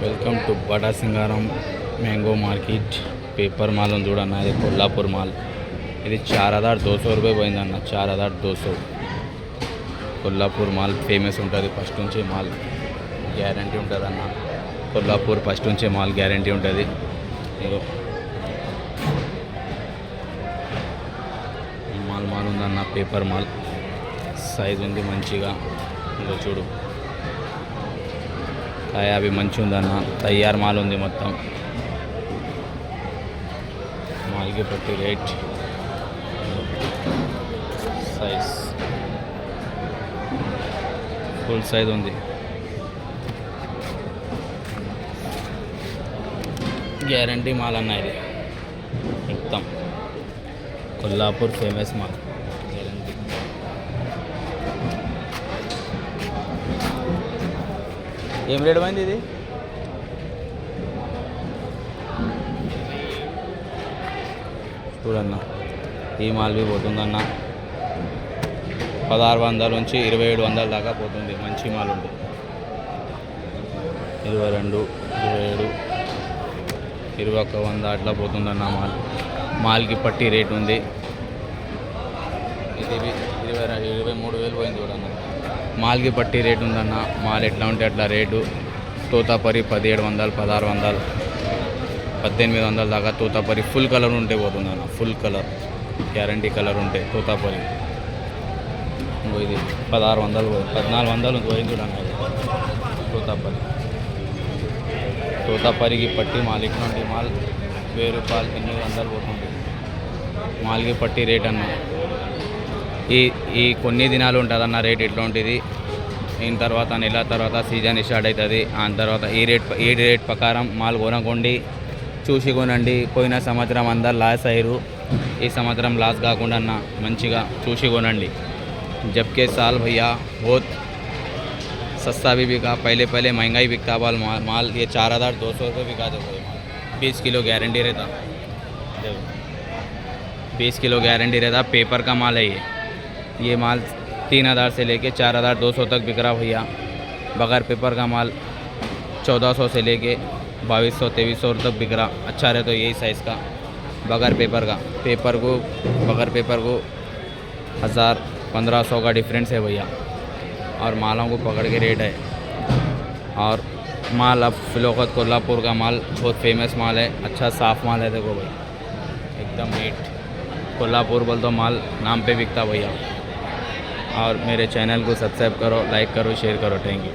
Welcome to బడా సింగారం mango market. Paper mall ఉంది చూడన్న, ఇది కొల్లాపూర్ మాల్. ఇది 4200 రూపాయ పోయిందన్న, 4200. కొల్లాపూర్ మాల్ ఫేమస్ ఉంటుంది ఫస్ట్ నుంచి. మాల్ గ్యారంటీ ఉంటుంది అన్న. కొల్లాపూర్ ఫస్ట్ నుంచే మాల్ గ్యారంటీ ఉంటుంది. ఇగో మాల్ ఉందన్న, పేపర్ మాల్. సైజ్ ఉంది మంచిగా. ఇగో చూడు, కాయ అవి మంచిగా ఉందన్న. తయారు మాల్ ఉంది మొత్తం. మాల్కి పట్టి రేట్, సైజ్ ఫుల్ సైజ్ ఉంది. గ్యారంటీ మాల్ అన్న ఇది మొత్తం. Kollapur famous mall, guarantee. ఏం రేట్ పోయింది ఇది? చూడన్న, ఈ మాల్ బి పోతుందన్న. 1600 నుంచి 2700 దాకా పోతుంది. మంచి మాల్ ఉంది. 22, 27, 2100 అట్లా పోతుందన్న మాల్. మాల్కి పట్టి రేట్ ఉంది. ఇది 23,000 పోయింది చూడన్న. మాల్కి పట్టి రేట్ ఉందన్న. మాల్ ఎట్లా ఉంటే అట్లా రేటు. తోతాపరి 1700, 1600, 1800 దాకా తోతాపరి ఫుల్ కలర్ ఉంటే పోతుందన్న. ఫుల్ కలర్ గ్యారంటీ కలర్ ఉంటే తోతాపరి. ఇది 1600, 1400 పోయింది చూడన్న. తోతాపరి, తోతాపరికి పట్టి మాల్ ఇట్లాంటి మాల్ 1000 రూపాయలు, 800 పోతుంది. మాల్కి పట్టి రేట్ అన్న. ఈ కొన్ని దినాలు ఉంటుందన్న రేట్ ఇట్లా ఉంటుంది. దీని తర్వాత నెల తర్వాత సీజన్ స్టార్ట్ అవుతుంది. ఆ తర్వాత ఈ రేట్ ప్రకారం మాల్ కొనకండి, చూసి కొనండి. పోయిన సంవత్సరం అందరు లాస్ అయ్యారు. ఈ సంవత్సరం లాస్ కాకుండా అన్న మంచిగా చూసి కొనండి. జబ్కే సాల్ భయ్యా बहुत सस्ता भी बिका, पहले महंगाई बिकता माल. ये 4200 रुपये बिका दो माल. 20 किलो गारंटी रहता. 20 किलो गारंटी रहता. पेपर का माल है ये माल 3000 से लेके 4200 तक बिक रहा भैया. बगैर पेपर का माल 1400 से लेके 2200, 2300 तक बिक रहा. अच्छा रहे तो यही साइज़ का. बगैर पेपर का, बगैर पेपर को 1000-1500 का डिफरेंस है भैया. और मालों को पकड़ के रेट है. और माल अब फिलौकत कोल्हापुर का माल बहुत फेमस माल है. अच्छा साफ़ माल है. देखो भाई, एकदम नीट. कोल्हापुर बोल तो माल नाम पे बिकता भैया. और मेरे चैनल को सब्सक्राइब करो, लाइक करो, शेयर करो. Thank you.